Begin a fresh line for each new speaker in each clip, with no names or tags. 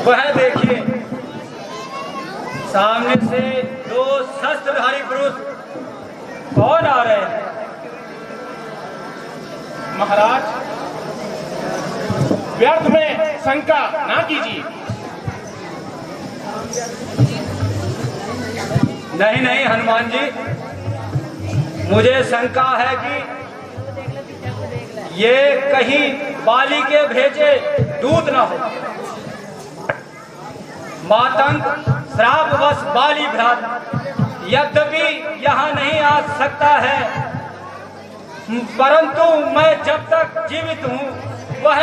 वह देखिए, सामने से दो शस्त्रधारी पुरुष कौन आ रहे हैं?
महाराज, व्यर्थ में शंका ना कीजिए।
नहीं नहीं हनुमान जी, मुझे शंका है कि ये कहीं बाली के भेजे दूत न हो। मातंग श्रापवश बाली भ्रात यद्यपि यहाँ नहीं आ सकता है, परंतु मैं जब तक जीवित हूँ वह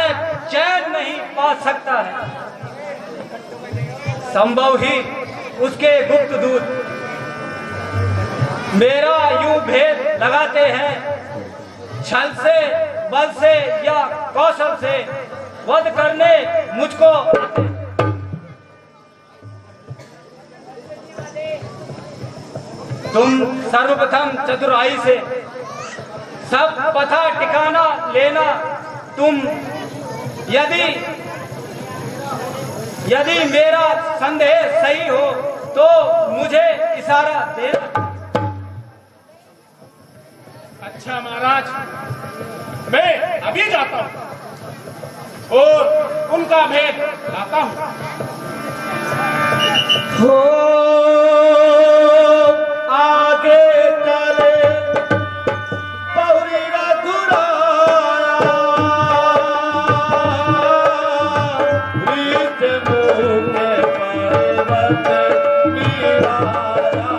चैन नहीं पा सकता है। संभव ही उसके गुप्त दूत मेरा यूं भेद लगाते हैं, छल से, बल से या कौशल से वध करने मुझको। तुम सर्वप्रथम चतुराई से सब पथा ठिकाना लेना। तुम यदि मेरा संदेह सही हो तो मुझे इशारा देना।
अच्छा महाराज, मैं अभी जाता हूँ और उनका भेद लाता हूँ।
हो आगे चले पौरी रघुराया, रीत मुझे पर्वत गिराया।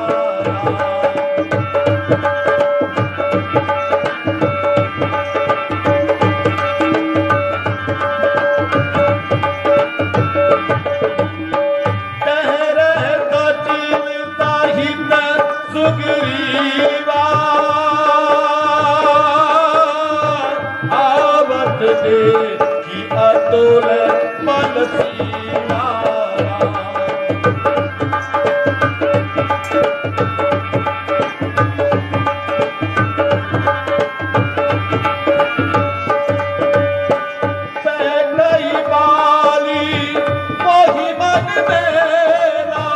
देखी अतुल बल सीमा, पहली बाली मोहि मन मेरा,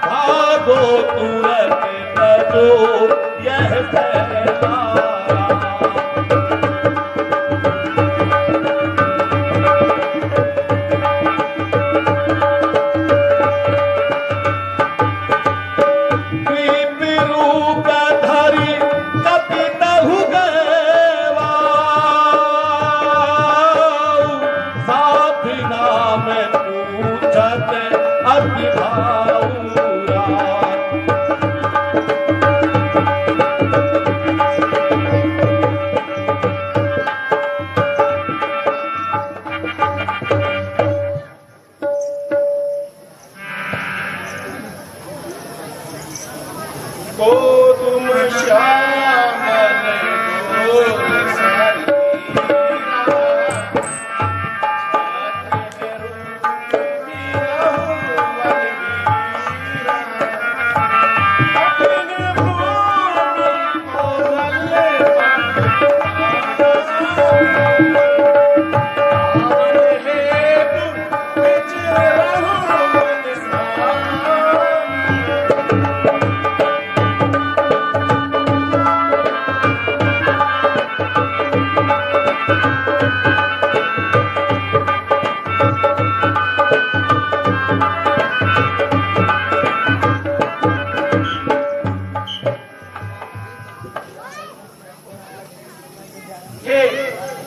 भागो तुरंत तजो यह फैला।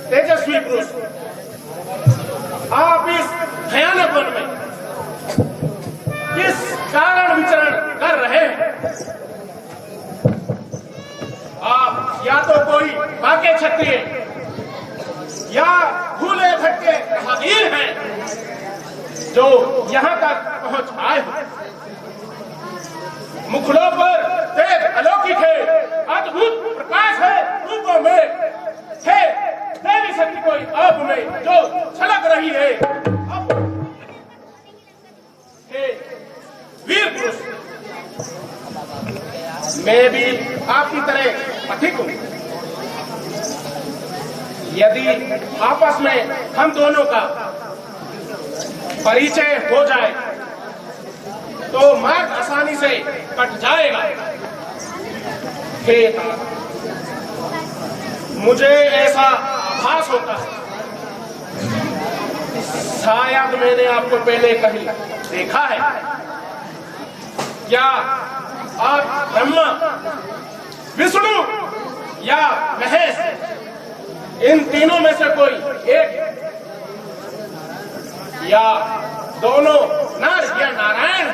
तेजस्वी पुरुष, आप इस भयानक वन में किस कारण विचरण कर रहे हैं? आप या तो कोई बाके क्षत्रिय या भूले भटके राहगीर हैं जो यहाँ तक पहुंच आए हो। मुखड़ों पर तेज अलौकिक है, अद्भुत प्रकाश है रूपों में, है देवी शक्ति कोई आप में जो छलक रही है। अब वीर पुरुष, मैं भी आपकी तरह पथिक हूँ, यदि आपस में हम दोनों का परिचय हो जाए तो मार्ग आसानी से कट जाएगा। हे मुझे ऐसा आभास होता है, शायद मैंने आपको पहले कहीं देखा है। क्या आप ब्रह्मा, विष्णु या महेश, इन तीनों में से कोई एक या दोनों नर या नारायण?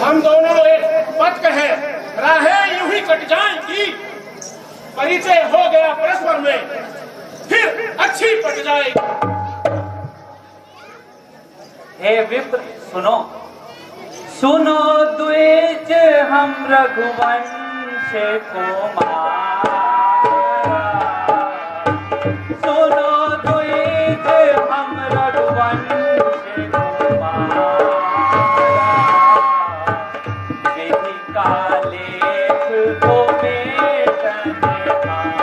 हम दोनों एक पथ हैं, राहें यूं ही कट जाएंगी। परिचय हो गया परस्पर में, फिर अच्छी पट जाएगी।
हे विप्र सुनो, सुनो द्विज हम रघुवंश कुमार। सुनो द्विज हम रघुवंश कुमार। विधि का लेख को मेटन हारा।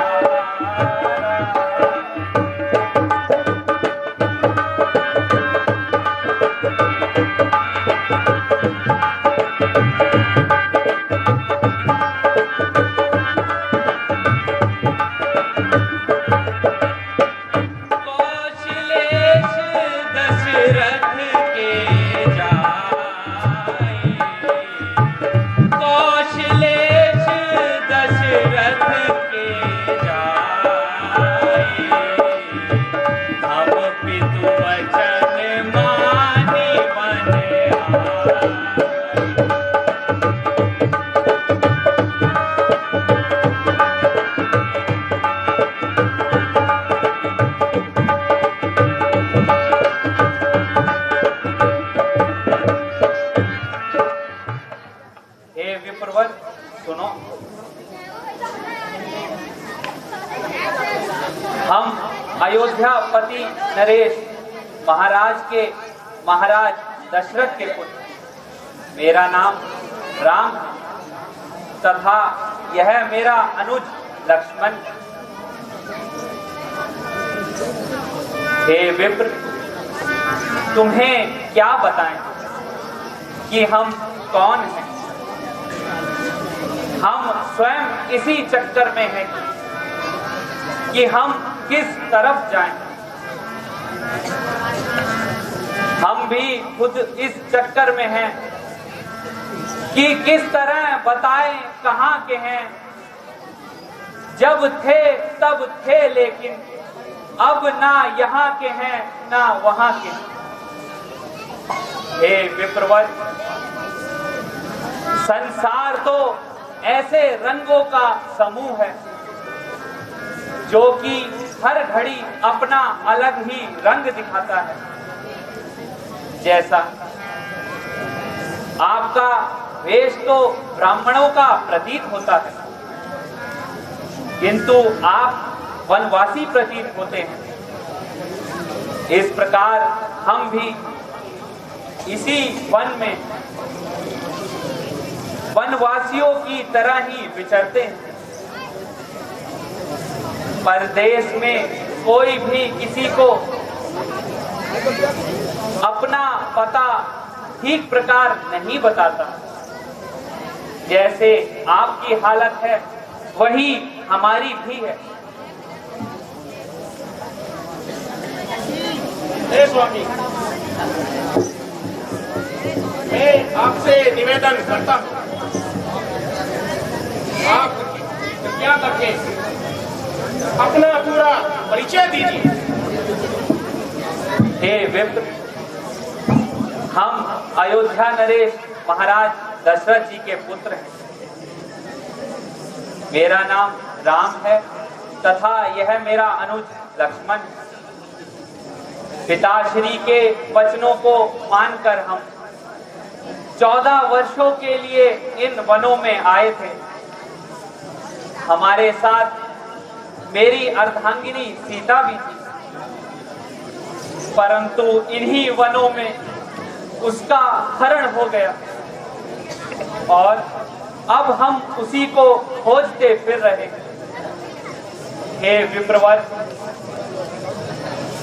सुनो, हम अयोध्यापति नरेश महाराज के महाराज दशरथ के पुत्र, मेरा नाम राम तथा यह मेरा अनुज लक्ष्मण। हे विप्र, तुम्हें क्या बताएं कि हम कौन हैं। हम स्वयं इसी चक्कर में हैं कि हम किस तरफ जाएं। हम भी खुद इस चक्कर में हैं कि किस तरह बताएं कहां के हैं। जब थे तब थे, लेकिन अब ना यहाँ के हैं ना वहां के। हे विप्रवर, संसार तो ऐसे रंगों का समूह है जो कि हर घड़ी अपना अलग ही रंग दिखाता है। जैसा आपका वेश तो ब्राह्मणों का प्रतीत होता है, किंतु आप वनवासी प्रतीत होते हैं। इस प्रकार हम भी इसी वन में वनवासियों की तरह ही विचरते हैं। परदेश में कोई भी किसी को अपना पता ठीक प्रकार नहीं बताता। जैसे आपकी हालत है वही हमारी भी है।
हे स्वामी, मैं आपसे निवेदन करता हूँ, आप कृपया करके अपना पूरा परिचय दीजिए।
हे विप्र, हम अयोध्या नरेश महाराज दशरथ जी के पुत्र हैं। मेरा नाम राम है तथा यह मेरा अनुज लक्ष्मण। पिताश्री के वचनों को मानकर हम 14 वर्षों के लिए इन वनों में आए थे। हमारे साथ मेरी अर्धांगिनी सीता भी थी, परंतु इन्हीं वनों में उसका हरण हो गया और अब हम उसी को खोजते फिर रहे हैं। हे विप्रवर,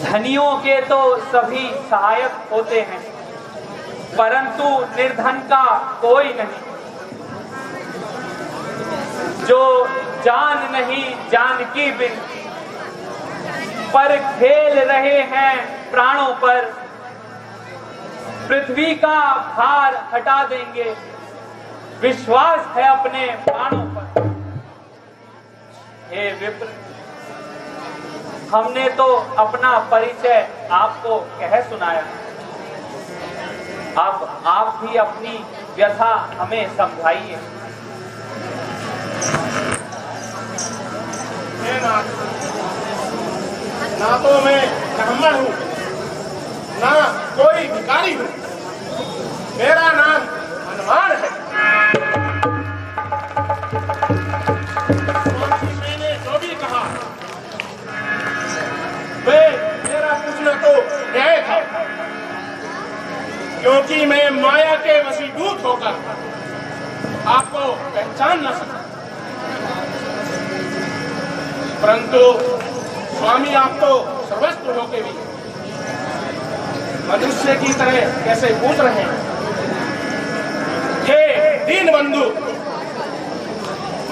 धनियों के तो सभी सहायक होते हैं, परंतु निर्धन का कोई नहीं। जो जान नहीं जानकी बिन, पर खेल रहे हैं प्राणों पर, पृथ्वी का भार हटा देंगे, विश्वास है अपने प्राणों पर। हे विप्र, हमने तो अपना परिचय आपको कह सुनाया, अब आप भी अपनी व्यथा हमें समझाइए।
ना तो मैं ब्राह्मण हूँ, ना कोई भिखारी हूँ, मेरा नाम हनुमान है। मैंने जो भी कहा वे मेरा पूछना तो न्याय था, क्योंकि मैं माया के वशीभूत होकर आपको पहचान न सका। परंतु स्वामी, आप तो सर्वस्व होके भी मनुष्य की तरह कैसे पूछ रहे हैं? हे दीन बंधु,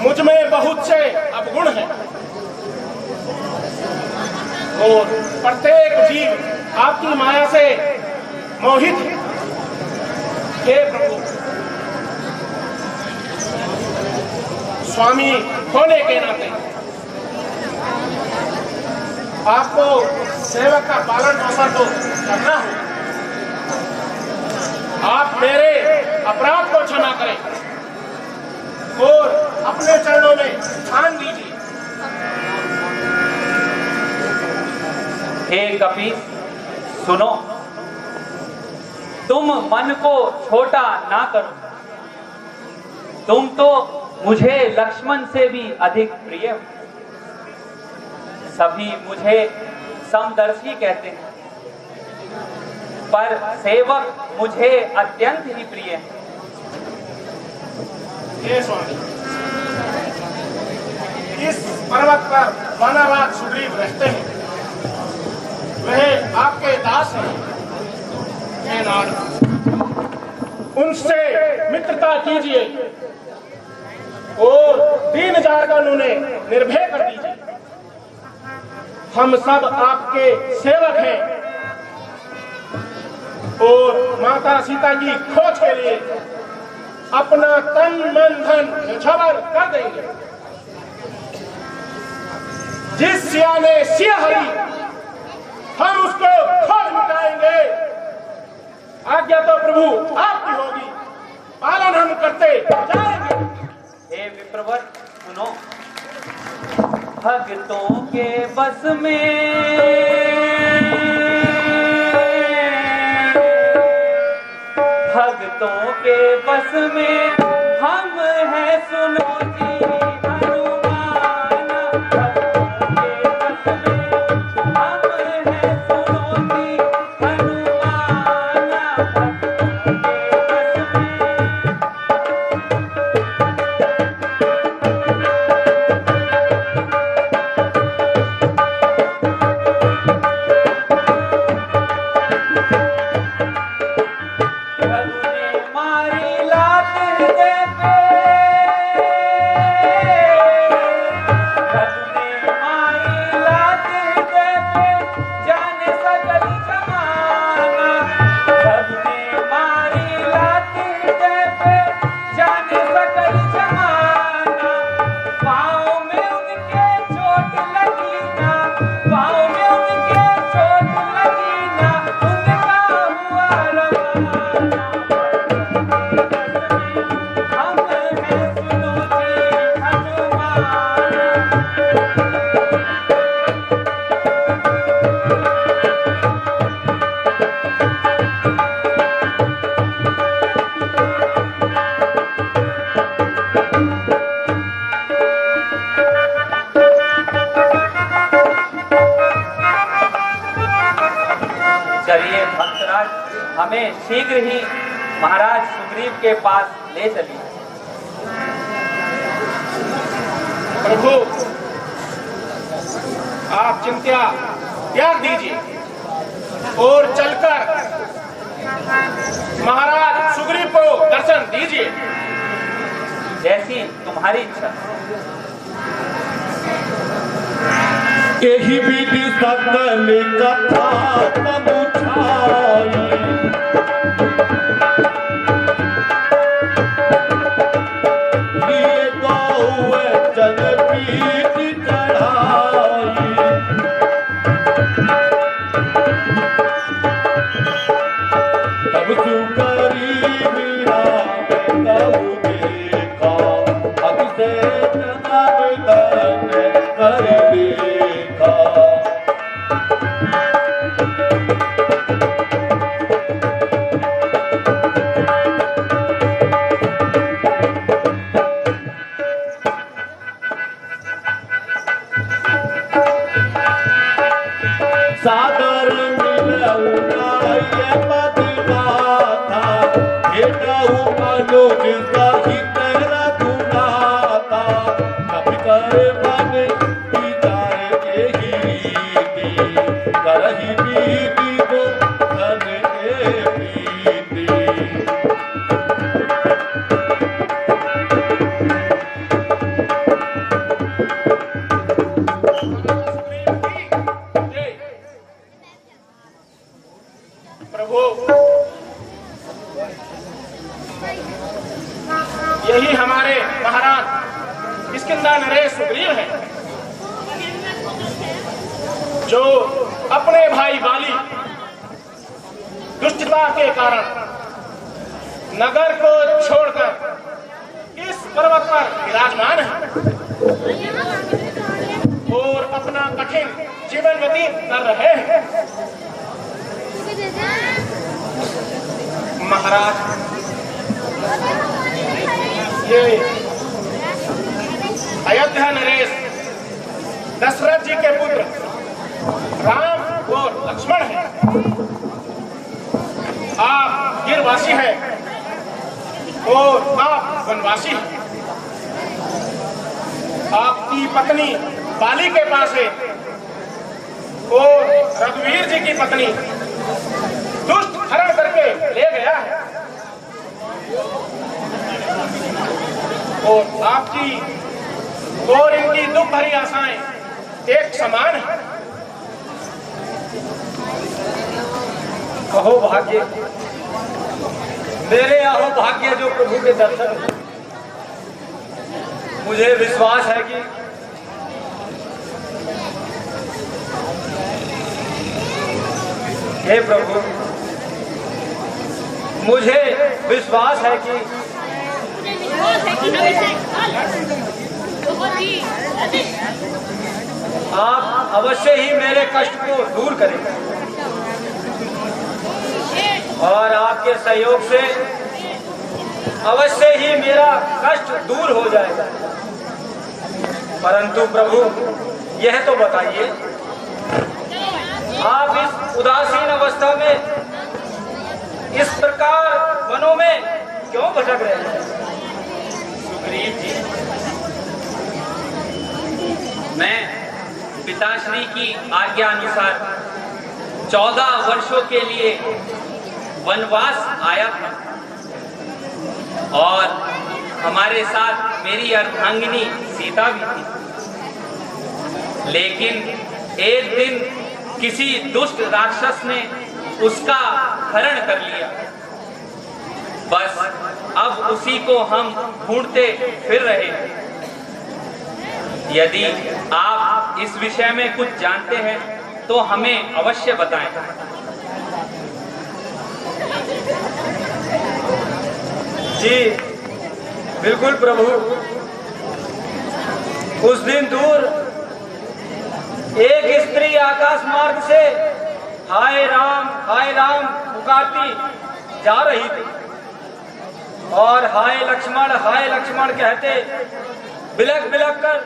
मुझ में बहुत से अवगुण हैं और प्रत्येक जीव आपकी माया से मोहित है। हे प्रभु, स्वामी होने के नाते आपको सेवक का पालन पोषण तो करना है। आप मेरे अपराध को क्षमा करें और अपने चरणों में स्थान दीजिए।
हे कपीस, सुनो, तुम मन को छोटा ना करो। तुम तो मुझे लक्ष्मण से भी अधिक प्रिय हो। सभी मुझे समदर्शी कहते हैं, पर सेवक मुझे अत्यंत ही प्रिय है।
हे स्वामी, इस पर्वत पर वानराज सुग्रीव रहते हैं, वह आपके दास हैं। हे नारद, उनसे मित्रता कीजिए और दीन जारगण उन्हें निर्भय कर दीजिए। हम सब आपके सेवक हैं और माता सीता की खोज के लिए अपना तन मन धन न्यौछावर कर देंगे। जिस सिया ने सिया हरी, हम उसको खोज मिटाएंगे। आज्ञा तो प्रभु आपकी होगी, पालन हम करते जाएंगे।
हे विप्रवर, सुनो, भक्तों के बस में, भक्तों के बस में हम हैं, सुनो जी हनुमान। भक्तों के बस में हम हैं, सुनो जी हनुमान। भक्तों के बस में हमें शीघ्र ही महाराज सुग्रीव के पास ले चलिए।
प्रभु, आप चिंता त्याग दीजिए और चलकर महाराज सुग्रीव को दर्शन दीजिए।
जैसी तुम्हारी इच्छा।
यही विधि सकल कथा समुझाई, ये गौए जल पीठ चढ़ाई, तब सुकरी मीरा कहू देखा, अतिशय जनार्दन कर देखा। सादर मिलऊना ये पतिवाता, हेटाऊ मनोज सहित रघुनाथा, कपि कर मन विचार एही रीति, करहि विधि को धन ए प्रीति।
प्रभु, यही हमारे महाराज किष्किंधा नरेश सुग्रीव हैं, जो अपने भाई बाली दुष्टता के कारण नगर को छोड़कर इस पर्वत पर विराजमान है और अपना कठिन जीवन व्यतीत कर रहे हैं। महाराज, ये अयोध्या नरेश दशरथ जी के पुत्र राम और लक्ष्मण हैं। आप गिरवासी हैं और आप वनवासी हैं। आपकी पत्नी बाली के पास है और रघुवीर जी की पत्नी दुष्ट हरण करके ले गया है और आपकी और इनकी दुख भरी आशाएं एक समान है।
कहो भाग्य, मेरे आहो भाग्य जो प्रभु के दर्शन हुए। मुझे विश्वास है कि हे प्रभु, मुझे विश्वास है कि आप अवश्य ही मेरे कष्ट को दूर करेंगे और आपके सहयोग से अवश्य ही मेरा कष्ट दूर हो जाएगा। परंतु प्रभु, यह तो बताइए, आप इस उदासीन अवस्था में इस प्रकार वनों में क्यों भटक रहे हैं?
सुग्रीव जी, मैं पिताश्री की आज्ञा अनुसार 14 वर्षों के लिए वनवास आया था और हमारे साथ मेरी अर्धांगिनी सीता भी थी। लेकिन एक दिन किसी दुष्ट राक्षस ने उसका हरण कर लिया। बस अब उसी को हम ढूंढते फिर रहे हैं। यदि आप इस विषय में कुछ जानते हैं तो हमें अवश्य बताएं।
जी बिल्कुल प्रभु। उस दिन दूर एक स्त्री आकाश मार्ग से हाय राम पुकारती जा रही थी और हाय लक्ष्मण कहते बिलक बिलक कर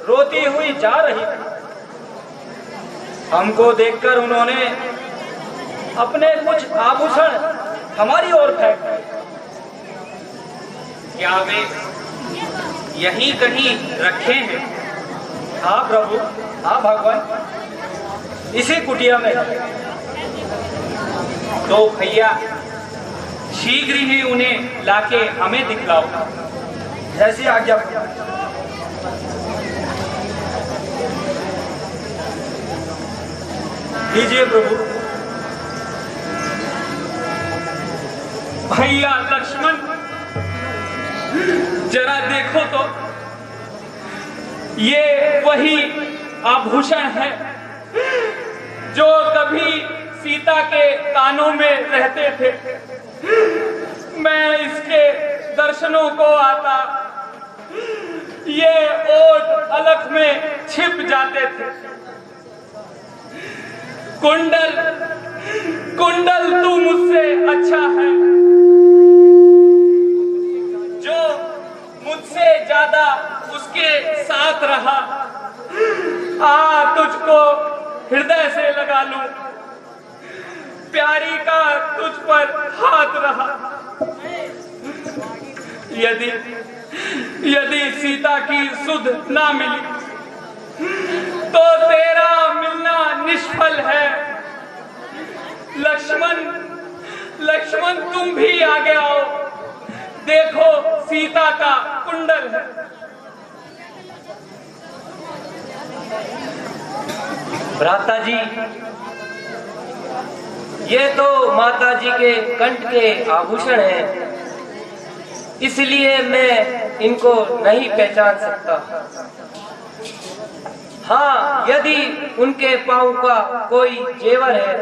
रोती हुई जा रही थी। हमको देखकर उन्होंने अपने कुछ आभूषण हमारी ओर फेंक दिए।
क्या वे यहीं कहीं रखे हैं?
हाँ प्रभु,
हाँ भगवान, इसी कुटिया में।
तो भैया शीघ्र ही उन्हें लाके हमें दिखलाओ।
जैसी आज्ञा। लीजिए प्रभु।
भैया लक्ष्मण, जरा देखो तो, ये वही आभूषण है जो कभी सीता के कानों में रहते थे। मैं इसके दर्शनों को आता, ये ओट अलख में छिप जाते थे। कुंडल, कुंडल तू मुझसे अच्छा है, जो मुझसे ज्यादा उसके साथ रहा। आ तुझको हृदय से लगा लूं, प्यारी का तुझ पर हाथ रहा। यदि यदि सीता की सुध ना मिली तो तेरा मिलना निष्फल है। लक्ष्मण, लक्ष्मण तुम भी आगे आओ, देखो सीता का कुंडल है।
भ्राता जी, ये तो माता जी के कंठ के आभूषण हैं, इसलिए मैं इनको नहीं पहचान सकता। हाँ, यदि उनके पांव का कोई जेवर है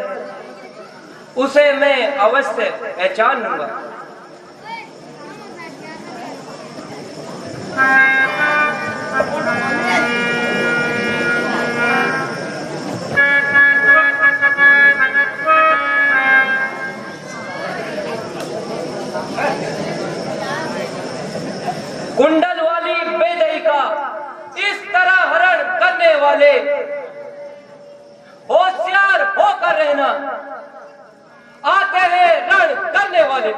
उसे मैं अवश्य पहचान लूंगा। कुंडल वाली बेदई का इस तरह हरण करने वाले होशियार होकर रहना। आते हैं रण करने वाले।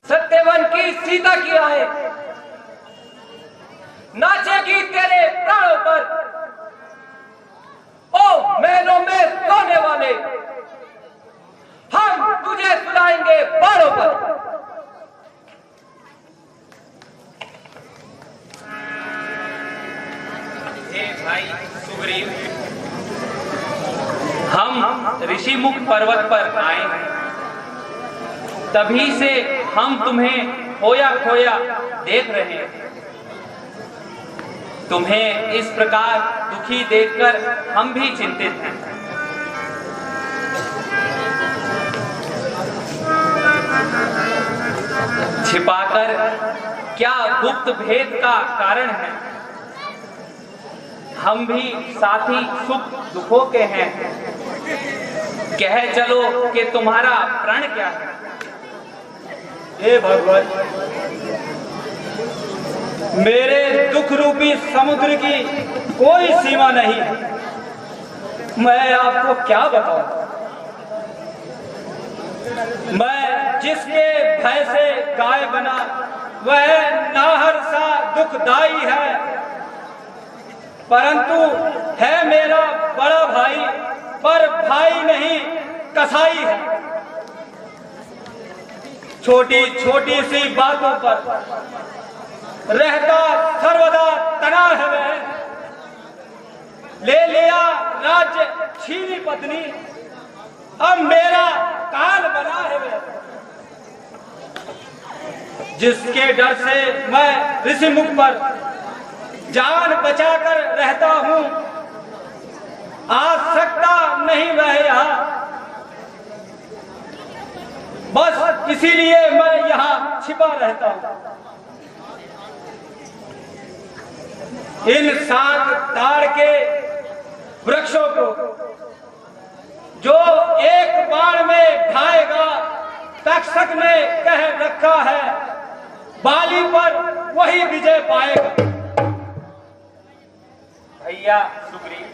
सत्यवन की सीता की आए नाचेगी तेरे प्राणों पर। ओ महलों में सोने वाले, हम तुझे सुलाएंगे बाणों पर।
भाई सुग्रीव, हम ऋषिमुख पर्वत पर आए हैं, तभी से हम तुम्हें खोया खोया देख रहे हैं। तुम्हें इस प्रकार दुखी देखकर हम भी चिंतित हैं। छिपाकर क्या गुप्त भेद का कारण है? हम भी साथी सुख दुखों के हैं। कह चलो कि तुम्हारा प्रण क्या है?
हे भगवान, मेरे दुख रूपी समुद्र की कोई सीमा नहीं। मैं आपको क्या बताऊं? मैं जिसके भय से गाय बना, वह नाहर सा दुखदाई है, परंतु है मेरा बड़ा भाई, पर भाई नहीं कसाई है। छोटी छोटी सी बातों पर रहता सर्वदा तना है वह। ले लिया राज्य छीनी पत्नी, अब मेरा काल बना है वह। जिसके डर से मैं ऋषिमुख पर जान बचाकर रहता हूं, आ सकता नहीं वह यहाँ। बस इसीलिए मैं यहाँ छिपा रहता हूं। इन 7 ताड़ के वृक्षों को जो एक बाण में ढाएगा, तक्षक ने कह रखा है, बाली पर वही विजय पाएगा।
भैया सुग्रीव,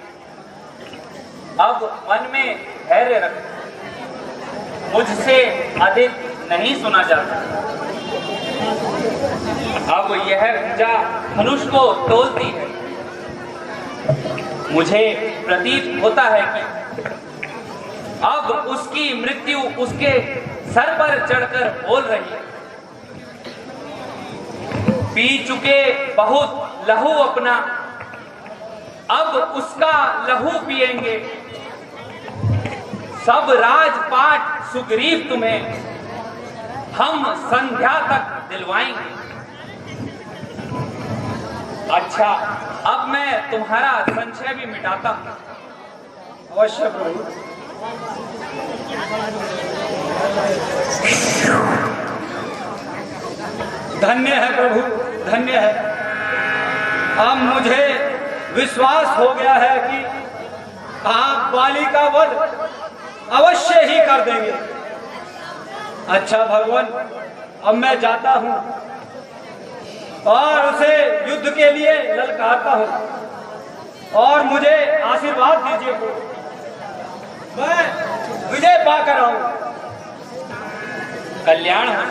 अब मन में धैर्य रखो, मुझसे अधिक नहीं सुना जाता।
अब यह ऊंचा धनुष को तोलती है। मुझे प्रतीत होता है कि अब उसकी मृत्यु उसके सर पर चढ़कर बोल रही है। पी चुके बहुत लहू अपना, अब उसका लहू पिएंगे। सब राजपाट सुग्रीव तुम्हें हम संध्या तक दिलवाएंगे। अच्छा, अब मैं तुम्हारा संशय भी मिटाता हूं।
अवश्य प्रभु। धन्य है प्रभु, धन्य है। अब मुझे विश्वास हो गया है कि आप बाली का वध अवश्य ही कर देंगे। अच्छा भगवान, अब मैं जाता हूं और उसे युद्ध के लिए ललकारता हूं और मुझे आशीर्वाद दीजिए प्रभु, मैं विजय पाकर आऊं।
कल्याण हो।